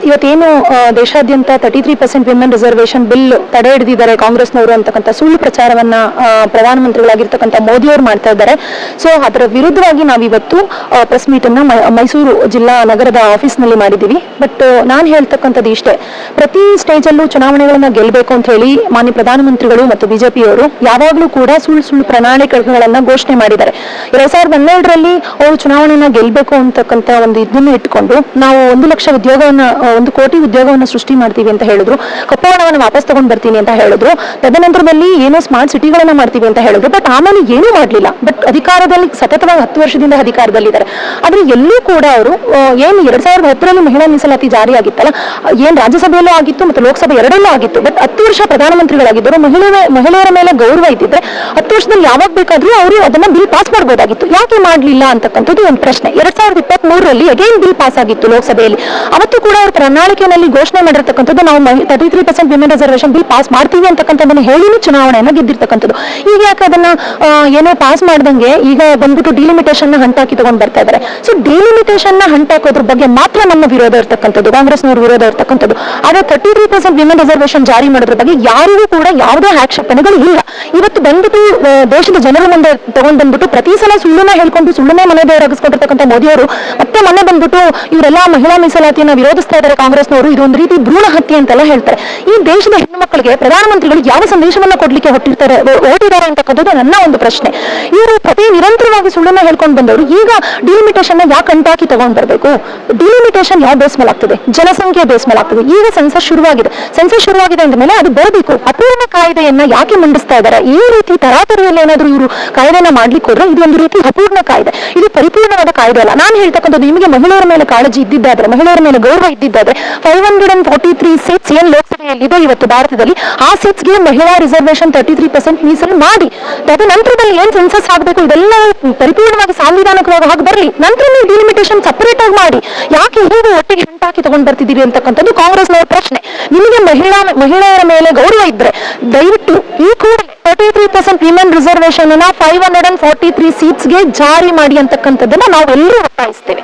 ಇವತ್ತೇನು ದೇಶಾದ್ಯಂತ 33% women reservation bill ತಡೆ ಹಿಡಿದಿದ್ದಾರೆ ಕಾಂಗ್ರೆಸ್ನವರು ಅಂತಕ್ಕಂಥ ಸುಳ್ಳು ಪ್ರಚಾರವನ್ನ ಪ್ರಧಾನಮಂತ್ರಿಗಳಾಗಿರ್ತಕ್ಕಂಥ ಮೋದಿ ಅವರು ಮಾಡ್ತಾ ಇದ್ದಾರೆ. ಸೊ ಅದರ ವಿರುದ್ಧವಾಗಿ ನಾವಿವತ್ತು ಪ್ರೆಸ್ ಮೀಟ್ ಅನ್ನ ಮೈಸೂರು ಜಿಲ್ಲಾ ನಗರದ ಆಫೀಸ್ ನಲ್ಲಿ ಮಾಡಿದ್ದೀವಿ. ಬಟ್ ನಾನು ಹೇಳ್ತಕ್ಕಂಥದ್ದು ಇಷ್ಟೇ, ಪ್ರತಿ ಸ್ಟೇಜ್ ಅಲ್ಲೂ ಚುನಾವಣೆಗಳನ್ನ ಗೆಲ್ಲಬೇಕು ಅಂತ ಹೇಳಿ ಮಾನ್ಯ ಪ್ರಧಾನಮಂತ್ರಿಗಳು ಮತ್ತು ಬಿಜೆಪಿಯವರು ಯಾವಾಗಲೂ ಕೂಡ ಸುಳ್ಳು ಪ್ರಣಾಳಿಕೆಗಳನ್ನ ಘೋಷಣೆ ಮಾಡಿದ್ದಾರೆ. 2012ರಲ್ಲಿ ಅವರು ಚುನಾವಣೆಯನ್ನ ಗೆಲ್ಲಬೇಕು ಅಂತಕ್ಕಂಥ ಒಂದು ಇದನ್ನು ಇಟ್ಕೊಂಡು ನಾವು 1 ಲಕ್ಷ ಉದ್ಯೋಗವನ್ನ 1 ಕೋಟಿ ಉದ್ಯೋಗವನ್ನ ಸೃಷ್ಟಿ ಮಾಡ್ತೀವಿ ಅಂತ ಹೇಳಿದ್ರು. ಕಪ್ಪು ಹಣವನ್ನು ವಾಪಸ್ ತಗೊಂಡ್ ಬರ್ತೀನಿ ಅಂತ ಹೇಳಿದ್ರು. ತದನಂತರದಲ್ಲಿ ಏನೋ ಸ್ಮಾರ್ಟ್ ಸಿಟಿಗಳನ್ನ ಮಾಡ್ತೀವಿ ಅಂತ ಹೇಳಿದ್ರು. ಬಟ್ ಆಮೇಲೆ ಏನೂ ಮಾಡ್ಲಿಲ್ಲ. ಬಟ್ ಅಧಿಕಾರದಲ್ಲಿ ಸತತವಾಗಿ 10 ವರ್ಷದಿಂದ ಅಧಿಕಾರದಲ್ಲಿದ್ದಾರೆ. ಆದ್ರೆ ಎಲ್ಲೂ ಕೂಡ ಅವರು ಏನು 2010ರಲ್ಲಿ ಮಹಿಳಾ ಮೀಸಲಾತಿ ಜಾರಿ ಆಗಿತ್ತಲ್ಲ, ಏನ್ ರಾಜ್ಯಸಭೆಯಲ್ಲೂ ಆಗಿತ್ತು ಮತ್ತು ಲೋಕಸಭೆ ಎರಡಲ್ಲೂ ಆಗಿತ್ತು. ಬಟ್ 10 ವರ್ಷ ಪ್ರಧಾನಮಂತ್ರಿಗಳಾಗಿದ್ದರು. ಮಹಿಳೆಯರ ಮೇಲೆ ಗೌರವ ಇದ್ದಿದ್ರೆ 10 ವರ್ಷದಲ್ಲಿ ಯಾವಾಗ ಬೇಕಾದ್ರೂ ಅವರು ಅದನ್ನ ಬಿಲ್ ಪಾಸ್ ಮಾಡಬಹುದಾಗಿತ್ತು. ಯಾಕೆ ಮಾಡ್ಲಿಲ್ಲ ಅಂತಕ್ಕಂಥದ್ದು ಒಂದು ಪ್ರಶ್ನೆ. 2023ರಲ್ಲಿ ಅಗೇನ್ ಬಿಲ್ ಪಾಸ್ ಆಗಿತ್ತು ಲೋಕಸಭೆಯಲ್ಲಿ. ಅವತ್ತು ಕೂಡ ಅವರು ಪ್ರಣಾಳಿಕೆಯಲ್ಲಿ ಘೋಷಣೆ ಮಾಡಿರ್ತಕ್ಕಂಥದ್ದು ನಾವು 33% ವಿಮೆನ್ ರಿಸರ್ವೇಷನ್ ಬಿಲ್ ಪಾಸ್ ಮಾಡ್ತೀವಿ ಅಂತಕ್ಕಂಥದ್ದನ್ನ ಹೇಳಿನೂ ಚುನಾವಣೆಯನ್ನ ಗೆದ್ದಿರ್ತಕ್ಕಂಥದ್ದು. ಈಗ ಯಾಕೆ ಅದನ್ನ ಏನೋ ಪಾಸ್ ಮಾಡ್ದಂಗೆ ಈಗ ಬಂದ್ಬಿಟ್ಟು ಡಿಲಿಮಿಟೇಷನ್ ನ ಹಂಟಾಕಿ ತಗೊಂಡ್ ಬರ್ತಾ ಇದ್ದಾರೆ. ಸೊ ಡಿಲಿಮಿಟೇಷನ್ ನ ಹಂಟಾಕೋದ್ರ ಬಗ್ಗೆ ಮಾತ್ರ ನಮ್ಮ ವಿರೋಧ ಇರ್ತಕ್ಕಂಥದ್ದು, ಕಾಂಗ್ರೆಸ್ನವ್ರ ವಿರೋಧ ಇರ್ತಕ್ಕಂಥದ್ದು. ಆದ್ರೆ 33% ವಿಮೆನ್ ರಿಸರ್ವೇಷನ್ ಜಾರಿ ಮಾಡೋದ್ರ ಬಗ್ಗೆ ಯಾರಿಗೂ ಕೂಡ ಯಾವುದೇ ಆಕ್ಷೇಪಣೆಗಳು ಇಲ್ಲ. ಇವತ್ತು ಬಂದ್ಬಿಟ್ಟು ದೇಶದ ಜನರ ಮುಂದೆ ತಗೊಂಡ್ ಬಂದ್ಬಿಟ್ಟು ಪ್ರತಿ ಸಲ ಸುಳ್ಳನ್ನ ಹೇಳ್ಕೊಂಡು ಸುಳ್ಳನ್ನೇ ಮನೆ ದೇವರಾಗಿಸ್ಕೊಂಡಿರ್ತಕ್ಕಂಥ ಮೋದಿಯವರು ಮತ್ತೆ ಮನೆ ಬಂದ್ಬಿಟ್ಟು ಇವರೆಲ್ಲ ಮಹಿಳಾ ಮೀಸಲಾತಿಯನ್ನ ವಿರೋಧಿಸ್ತಾ ಇದ್ದಾರೆ ಕಾಂಗ್ರೆಸ್ನವರು, ಇದೊಂದು ರೀತಿ ಭ್ರೂಣ ಹತ್ಯೆ ಅಂತೆಲ್ಲ ಹೇಳ್ತಾರೆ. ಈ ದೇಶದ ಹೆಣ್ಣು ಮಕ್ಕಳಿಗೆ ಪ್ರಧಾನಮಂತ್ರಿಗಳು ಯಾವ ಸಂದೇಶವನ್ನ ಕೊಡ್ಲಿಕ್ಕೆ ಹೊರಟಿದ್ದಾರೆ ಅಂತಕ್ಕಂಥದ್ದು ನನ್ನ ಒಂದು ಪ್ರಶ್ನೆ. ಇವರು ನಿರಂತರವಾಗಿ ಸುಳ್ಳನ್ನ ಹೇಳ್ಕೊಂಡು ಬಂದವರು ಈಗ ಡಿಲಿಮಿಟೇಷನ್ ಯಾಕೆ ಅಂಟಾಕಿ ತಗೊಂಡ್ ಬರಬೇಕು? ಡಿಲಿಮಿಟೇಷನ್ ಯಾವ ಬೇಸ್ ಮೇಲೆ ಆಗ್ತದೆ? ಜನಸಂಖ್ಯೆ ಬೇಸ್ ಮೇಲೆ ಆಗ್ತದೆ. ಈಗ ಸೆನ್ಸಸ್ ಶುರುವಾಗಿದೆ ಅಂದ ಮೇಲೆ ಅದು ಬರಬೇಕು. ಅಪೂರ್ಣ ಕಾಯ್ದೆಯನ್ನ ಯಾಕೆ ಮಂಡಿಸ್ತಾ ಇದ್ದಾರೆ? ಈ ರೀತಿ ತರಾತರಿಯಲ್ಲಿ ಏನಾದ್ರೂ ಇವರು ಕಾಯ್ದೆನ ಮಾಡ್ಲಿಕ್ಕೆ ಹೋದ್ರೆ ಇದು ಒಂದು ರೀತಿ ಅಪೂರ್ಣ ಕಾಯ್ದೆ, ಇದು ಪರಿಪೂರ್ಣವಾದ ಕಾಯ್ದೆ ಅಲ್ಲ. ನಾನು ಹೇಳ್ತಕ್ಕಂಥದ್ದು, ನಿಮಗೆ ಮಹಿಳೆಯರ ಮೇಲೆ ಕಾಳಜಿ ಇದ್ದಿದ್ದಾದ್ರೆ, ಮಹಿಳೆಯರ ಮೇಲೆ ಗೌರವ ಇದ್ದಿದ್ದಾದ್ರೆ 543 ಸೀಟ್ಸ್ ಏನ್ ಲೋಕಸಭೆಯಲ್ಲಿದೆ ಇವತ್ತು ಭಾರತದಲ್ಲಿ, ಆ ಸೀಟ್ಸ್ಗೆ ಮಹಿಳಾ ರಿಸರ್ವೇಷನ್ 33% ಮೀಸಲು ಮಾಡಿ. ತದನಂತರದಲ್ಲಿ ಏನ್ ಸೆನ್ಸಸ್ ಆಗಬೇಕು ಇದೆಲ್ಲ ಪರಿಪೂರ್ಣವಾಗಿ ಸಾಂವಿಧಾನಿಕವಾಗಿ ಹಾಗೆ ಬರಲಿ. ನಂತರ ನೀವು ಡಿಲಿಮಿಟೇಷನ್ ಸಪರೇಟ್ ಆಗಿ ಮಾಡಿ. ಯಾಕೆ ಹೀಗೆ ಒಟ್ಟಿಗೆ ಹಂಟಾಕಿ ತಗೊಂಡ್ ಬರ್ತಿದ್ದೀರಿ ಅಂತಕ್ಕಂಥದ್ದು ಕಾಂಗ್ರೆಸ್ನವರ ಪ್ರಶ್ನೆ. ನಿಮಗೆ ಮಹಿಳೆಯರ ಮೇಲೆ ಗೌರವ ಇದ್ರೆ ದಯವಿಟ್ಟು ಈ ಕೂಡಲೇ 33% ವಿಮೆನ್ ರಿಸರ್ವೇಷನ್ ಅನ್ನ 543 ಸೀಟ್ಸ್ಗೆ ಜಾರಿ ಮಾಡಿ ಅಂತಕ್ಕಂಥದ್ದನ್ನ ನಾವೆಲ್ಲರೂ ಒತ್ತಾಯಿಸ್ತೇವೆ.